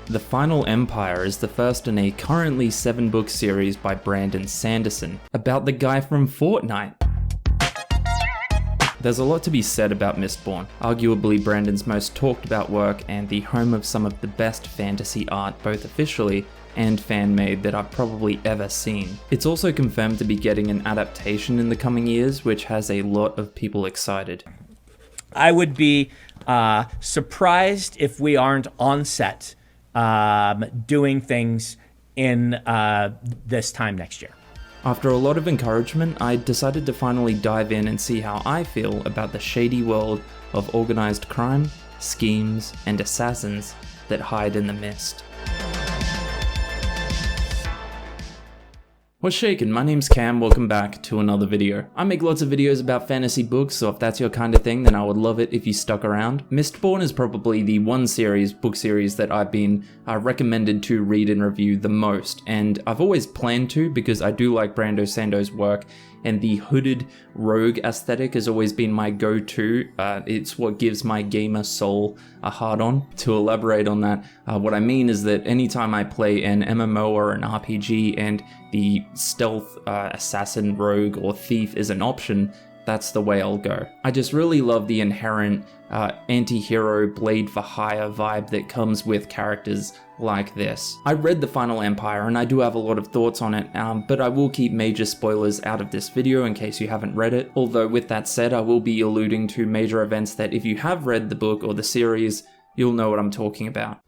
The Final Empire is the first in a currently 7-book series by Brandon Sanderson, about the guy from Fortnite. There's a lot to be said about Mistborn, arguably Brandon's most talked about work and the home of some of the best fantasy art both officially and fan-made that I've probably ever seen. It's also confirmed to be getting an adaptation in the coming years, which has a lot of people excited. I would be surprised if we aren't on set doing things in this time next year. After a lot of encouragement, I decided to finally dive in and see how I feel about the shady world of organized crime, schemes, and assassins that hide in the mist. What's shaking? My name's Cam, welcome back to another video. I make lots of videos about fantasy books, so if that's your kind of thing, then I would love it if you stuck around. Mistborn is probably the one book series that I've been recommended to read and review the most, and I've always planned to because I do like Brando Sando's work, and the hooded rogue aesthetic has always been my go-to. It's what gives my gamer soul a hard-on. To elaborate on that, what I mean is that anytime I play an MMO or an RPG and the stealth assassin, rogue, or thief is an option, that's the way I'll go. I just really love the inherent anti-hero Blade for Hire vibe that comes with characters like this. I read The Final Empire and I do have a lot of thoughts on it, but I will keep major spoilers out of this video in case you haven't read it. Although with that said, I will be alluding to major events that if you have read the book or the series, you'll know what I'm talking about.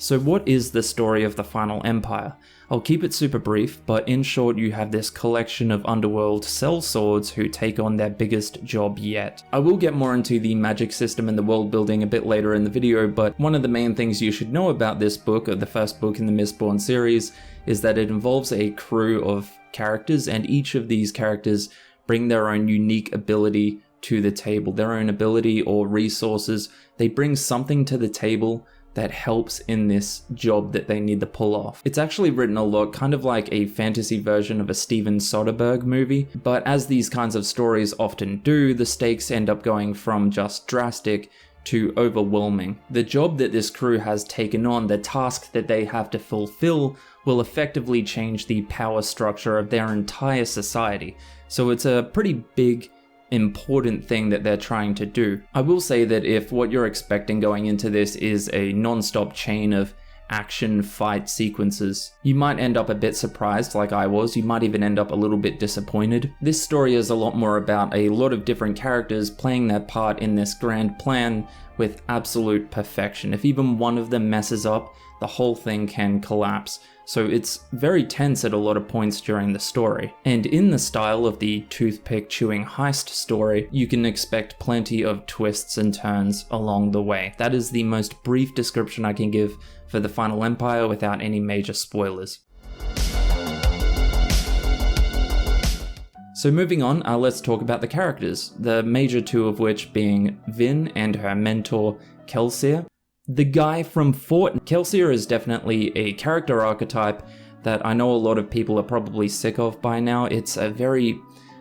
So what is the story of the Final Empire? I'll keep it super brief, but in short you have this collection of underworld sellswords who take on their biggest job yet. I will get more into the magic system and the world building a bit later in the video, but one of the main things you should know about this book, or the first book in the Mistborn series, is that it involves a crew of characters, and each of these characters bring their own unique ability to the table, their own ability or resources. They bring something to the table that helps in this job that they need to pull off. It's actually written a lot, kind of like a fantasy version of a Steven Soderbergh movie, but as these kinds of stories often do, the stakes end up going from just drastic to overwhelming. The job that this crew has taken on, the task that they have to fulfill, will effectively change the power structure of their entire society. So it's a pretty big, important thing that they're trying to do. I will say that if what you're expecting going into this is a non-stop chain of action fight sequences, you might end up a bit surprised like I was. You might even end up a little bit disappointed. This story is a lot more about a lot of different characters playing their part in this grand plan with absolute perfection. If even one of them messes up, the whole thing can collapse. So it's very tense at a lot of points during the story. And in the style of the toothpick chewing heist story, you can expect plenty of twists and turns along the way. That is the most brief description I can give for the Final Empire without any major spoilers. So moving on, let's talk about the characters, the major two of which being Vin and her mentor, Kelsier. The guy from Fortnite. Kelsier is definitely a character archetype that I know a lot of people are probably sick of by now. It's a very,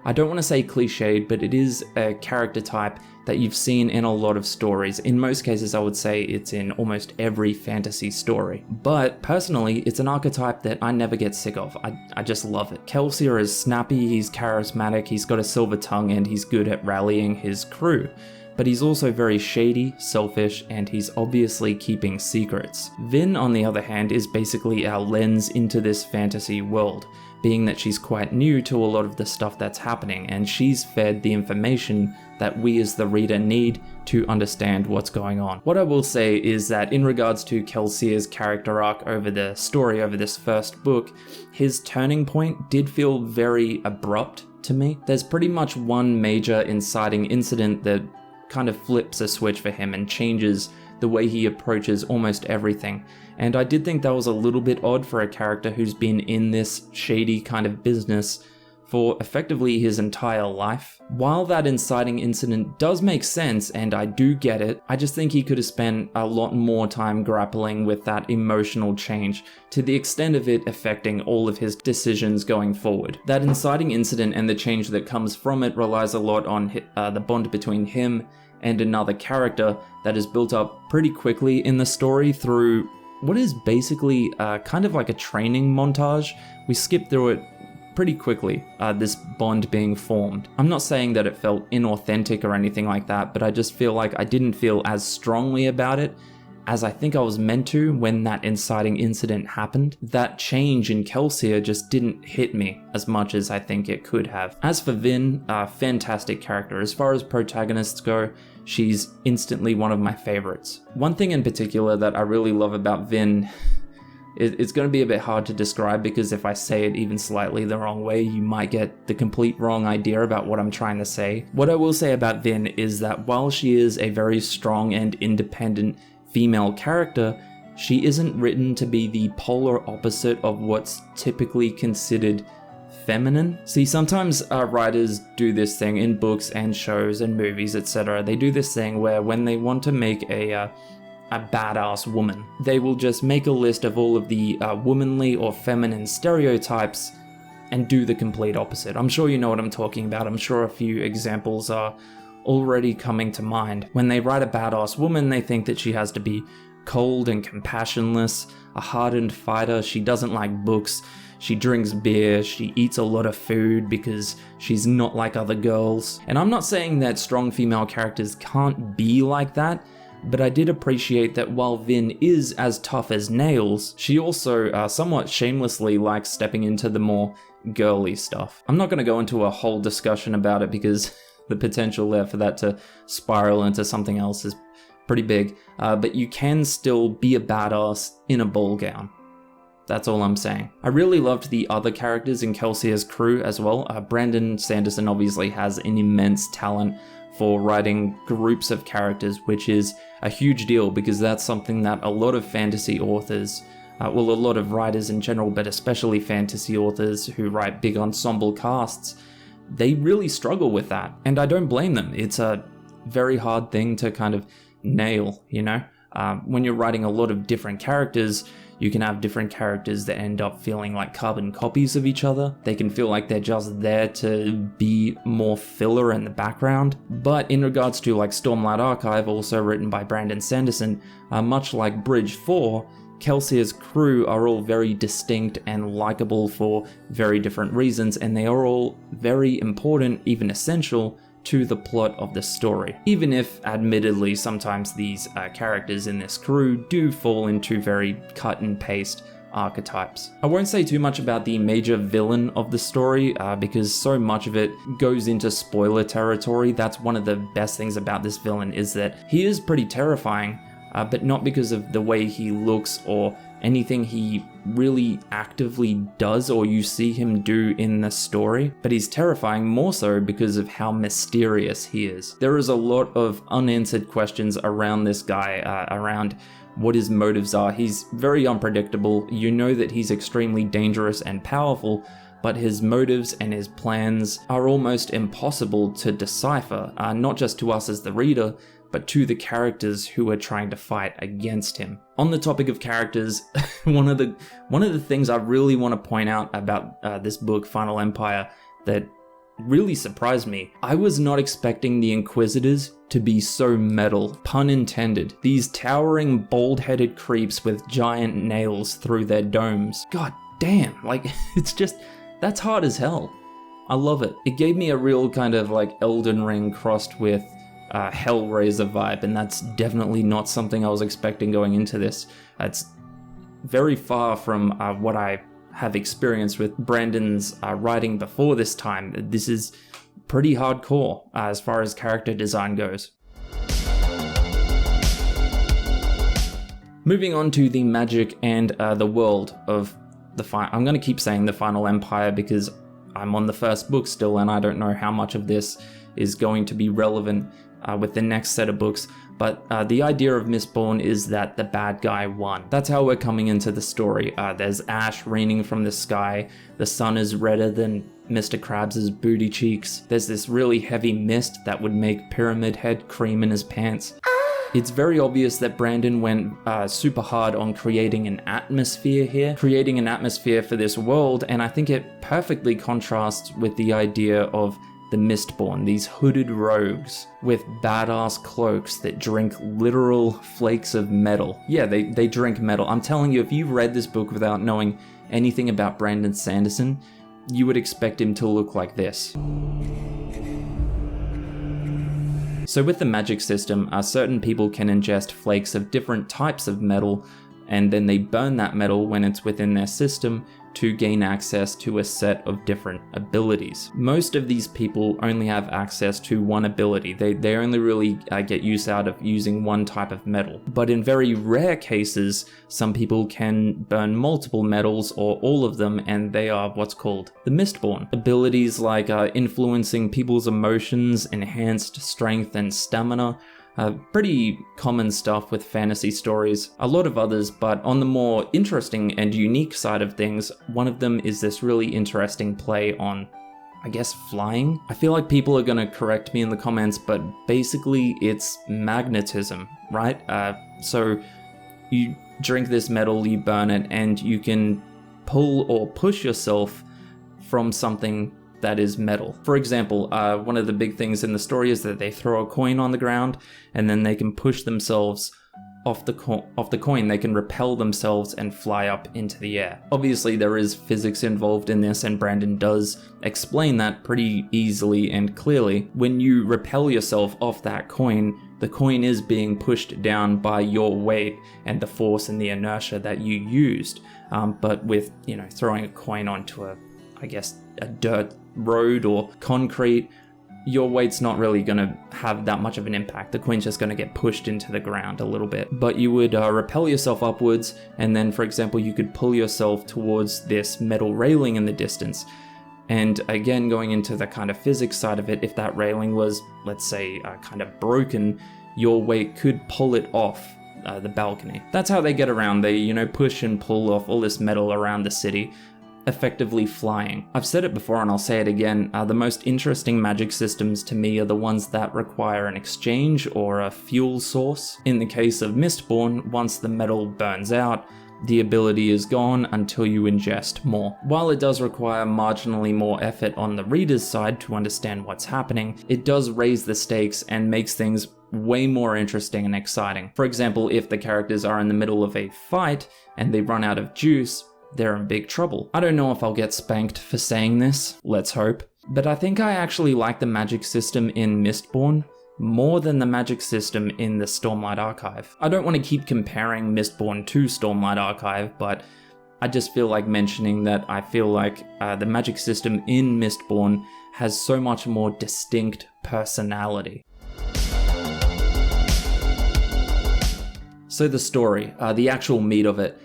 I don't want to say cliched, but it is a character type that you've seen in a lot of stories. In most cases, I would say it's in almost every fantasy story. But personally, it's an archetype that I never get sick of. I just love it. Kelsier is snappy, he's charismatic, he's got a silver tongue, and he's good at rallying his crew. But he's also very shady, selfish, and he's obviously keeping secrets. Vin, on the other hand, is basically our lens into this fantasy world, being that she's quite new to a lot of the stuff that's happening, and she's fed the information that we as the reader need to understand what's going on. What I will say is that in regards to Kelsier's character arc over the story, over this first book, his turning point did feel very abrupt to me. There's pretty much one major inciting incident that kind of flips a switch for him and changes the way he approaches almost everything. And I did think that was a little bit odd for a character who's been in this shady kind of business for effectively his entire life. While that inciting incident does make sense, and I do get it, I just think he could have spent a lot more time grappling with that emotional change to the extent of it affecting all of his decisions going forward. That inciting incident and the change that comes from it relies a lot on the bond between him and another character that is built up pretty quickly in the story through what is basically kind of like a training montage. We skip through it pretty quickly, this bond being formed. I'm not saying that it felt inauthentic or anything like that, but I just feel like I didn't feel as strongly about it as I think I was meant to when that inciting incident happened. That change in Kelsier just didn't hit me as much as I think it could have. As for Vin, a fantastic character. As far as protagonists go, she's instantly one of my favorites. One thing in particular that I really love about Vin, it's going to be a bit hard to describe because if I say it even slightly the wrong way, you might get the complete wrong idea about what I'm trying to say. What I will say about Vin is that while she is a very strong and independent female character, she isn't written to be the polar opposite of what's typically considered feminine. See, sometimes writers do this thing in books and shows and movies, etc. They do this thing where when they want to make a badass woman, they will just make a list of all of the womanly or feminine stereotypes and do the complete opposite. I'm sure you know what I'm talking about. I'm sure a few examples are already coming to mind. When they write a badass woman, they think that she has to be cold and compassionless, a hardened fighter, she doesn't like books, she drinks beer, she eats a lot of food because she's not like other girls. And I'm not saying that strong female characters can't be like that, but I did appreciate that while Vin is as tough as nails, she also somewhat shamelessly likes stepping into the more girly stuff. I'm not going to go into a whole discussion about it because the potential there for that to spiral into something else is pretty big, but you can still be a badass in a ball gown. That's all I'm saying. I really loved the other characters in Kelsier's crew as well. Brandon Sanderson obviously has an immense talent for writing groups of characters, which is a huge deal because that's something that a lot of fantasy authors, a lot of writers in general, but especially fantasy authors who write big ensemble casts, they really struggle with that. And I don't blame them. It's a very hard thing to kind of nail, you know? When you're writing a lot of different characters, you can have different characters that end up feeling like carbon copies of each other. They can feel like they're just there to be more filler in the background. But in regards to like Stormlight Archive, also written by Brandon Sanderson, much like Bridge 4, Kelsier's crew are all very distinct and likable for very different reasons, and they are all very important, even essential, to the plot of the story. Even if, admittedly, sometimes these characters in this crew do fall into very cut and paste archetypes. I won't say too much about the major villain of the story because so much of it goes into spoiler territory. That's one of the best things about this villain, is that he is pretty terrifying, but not because of the way he looks or anything he really actively does or you see him do in the story, but he's terrifying more so because of how mysterious he is. There is a lot of unanswered questions around this guy, around what his motives are. He's very unpredictable. You know that he's extremely dangerous and powerful, but his motives and his plans are almost impossible to decipher, not just to us as the reader, but to the characters who are trying to fight against him. On the topic of characters, one of the things I really want to point out about this book, Final Empire, that really surprised me. I was not expecting the Inquisitors to be so metal, pun intended. These towering, bald-headed creeps with giant nails through their domes. God damn, like, it's just, that's hard as hell. I love it. It gave me a real kind of like Elden Ring crossed with Hellraiser vibe, and that's definitely not something I was expecting going into this. It's very far from what I have experienced with Brandon's writing before this time. This is pretty hardcore as far as character design goes. Moving on to the magic and the world of I'm going to keep saying the Final Empire because I'm on the first book still, and I don't know how much of this is going to be relevant with the next set of books, but the idea of Mistborn is that the bad guy won. That's how we're coming into the story. There's ash raining from the sky, the sun is redder than Mr. Krabs' booty cheeks, there's this really heavy mist that would make Pyramid Head cream in his pants. It's very obvious that Brandon went super hard on creating an atmosphere here, creating an atmosphere for this world, and I think it perfectly contrasts with the idea of the Mistborn, these hooded rogues with badass cloaks that drink literal flakes of metal. Yeah, they drink metal. I'm telling you, if you've read this book without knowing anything about Brandon Sanderson, you would expect him to look like this. So with the magic system, certain people can ingest flakes of different types of metal, and then they burn that metal when it's within their system to gain access to a set of different abilities. Most of these people only have access to one ability. They only really get use out of using one type of metal. But in very rare cases, some people can burn multiple metals or all of them, and they are what's called the Mistborn. Abilities like influencing people's emotions, enhanced strength and stamina, pretty common stuff with fantasy stories. A lot of others, but on the more interesting and unique side of things, one of them is this really interesting play on, I guess, flying. I feel like people are gonna correct me in the comments, but basically it's magnetism, right? So you drink this metal, you burn it, and you can pull or push yourself from something that is metal. For example, one of the big things in the story is that they throw a coin on the ground and then they can push themselves off the coin. They can repel themselves and fly up into the air. Obviously there is physics involved in this, and Brandon does explain that pretty easily and clearly. When you repel yourself off that coin, the coin is being pushed down by your weight and the force and the inertia that you used. But with, throwing a coin onto a dirt road or concrete, your weight's not really going to have that much of an impact. The coin's just going to get pushed into the ground a little bit. But you would repel yourself upwards, and then, for example, you could pull yourself towards this metal railing in the distance. And again, going into the kind of physics side of it, if that railing was, let's say, kind of broken, your weight could pull it off the balcony. That's how they get around. They, push and pull off all this metal around the city, effectively flying. I've said it before and I'll say it again, the most interesting magic systems to me are the ones that require an exchange or a fuel source. In the case of Mistborn, once the metal burns out, the ability is gone until you ingest more. While it does require marginally more effort on the reader's side to understand what's happening, it does raise the stakes and makes things way more interesting and exciting. For example, if the characters are in the middle of a fight and they run out of juice, they're in big trouble. I don't know if I'll get spanked for saying this, let's hope, but I think I actually like the magic system in Mistborn more than the magic system in the Stormlight Archive. I don't want to keep comparing Mistborn to Stormlight Archive, but I just feel like mentioning that I feel like the magic system in Mistborn has so much more distinct personality. So the story, the actual meat of it.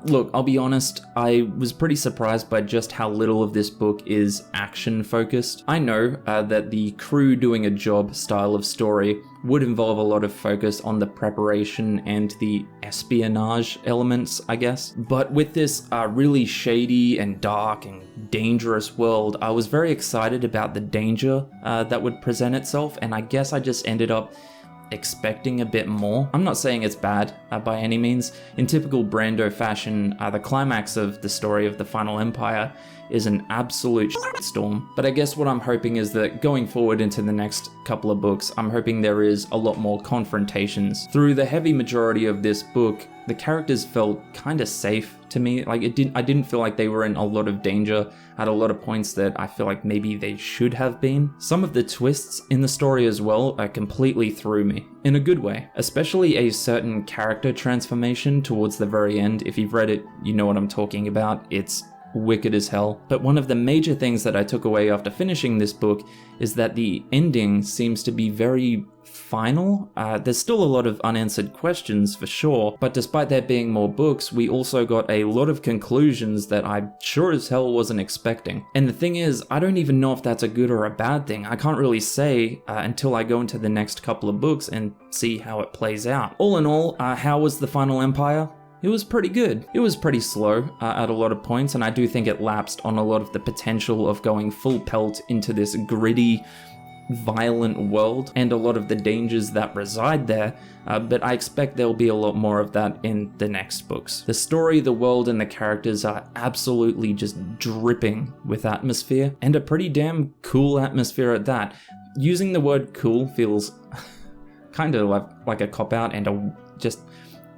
Look, I'll be honest, I was pretty surprised by just how little of this book is action focused. I know that the crew doing a job style of story would involve a lot of focus on the preparation and the espionage elements, I guess. But with this really shady and dark and dangerous world, I was very excited about the danger that would present itself, and I guess I just ended up expecting a bit more. I'm not saying it's bad by any means. In typical Brando fashion, the climax of the story of the Final Empire is an absolute shitstorm. But I guess what I'm hoping is that going forward into the next couple of books, I'm hoping there is a lot more confrontations. Through the heavy majority of this book, the characters felt kind of safe to me. Like I didn't feel like they were in a lot of danger at a lot of points that I feel like maybe they should have been. Some of the twists in the story as well completely threw me in a good way, especially a certain character transformation towards the very end. If you've read it, you know what I'm talking about. It's wicked as hell. But one of the major things that I took away after finishing this book is that the ending seems to be very final. There's still a lot of unanswered questions for sure, but despite there being more books, we also got a lot of conclusions that I sure as hell wasn't expecting. And the thing is, I don't even know if that's a good or a bad thing. I can't really say until I go into the next couple of books and see how it plays out. All in all, how was the Final Empire? It was pretty good. It was pretty slow at a lot of points, and I do think it lapsed on a lot of the potential of going full pelt into this gritty, violent world and a lot of the dangers that reside there, but I expect there'll be a lot more of that in the next books. The story, the world, and the characters are absolutely just dripping with atmosphere, and a pretty damn cool atmosphere at that. Using the word cool feels kind of like a cop-out and just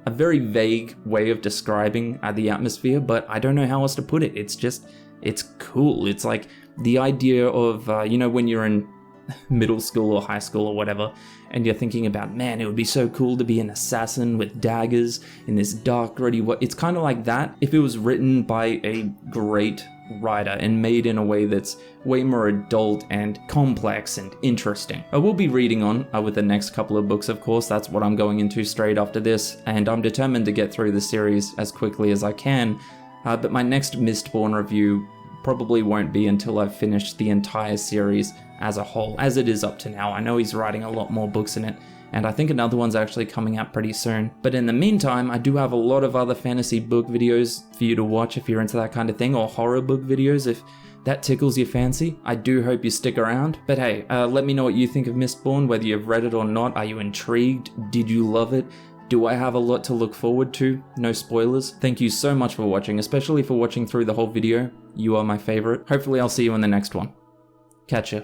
a very vague way of describing the atmosphere, but I don't know how else to put it. It's cool. It's like the idea of, when you're in middle school or high school or whatever, and you're thinking about, man, it would be so cool to be an assassin with daggers in this dark, gritty world. It's kind of like that if it was written by a great writer and made in a way that's way more adult and complex and interesting. I will be reading on with the next couple of books, of course. That's what I'm going into straight after this, and I'm determined to get through the series as quickly as I can. But my next Mistborn review probably won't be until I've finished the entire series as a whole, as it is up to now. I know he's writing a lot more books in it, and I think another one's actually coming out pretty soon. But in the meantime, I do have a lot of other fantasy book videos for you to watch if you're into that kind of thing, or horror book videos if that tickles your fancy. I do hope you stick around. But hey, let me know what you think of Mistborn, whether you've read it or not. Are you intrigued? Did you love it? Do I have a lot to look forward to? No spoilers. Thank you so much for watching, especially for watching through the whole video. You are my favorite. Hopefully I'll see you in the next one. Catch ya.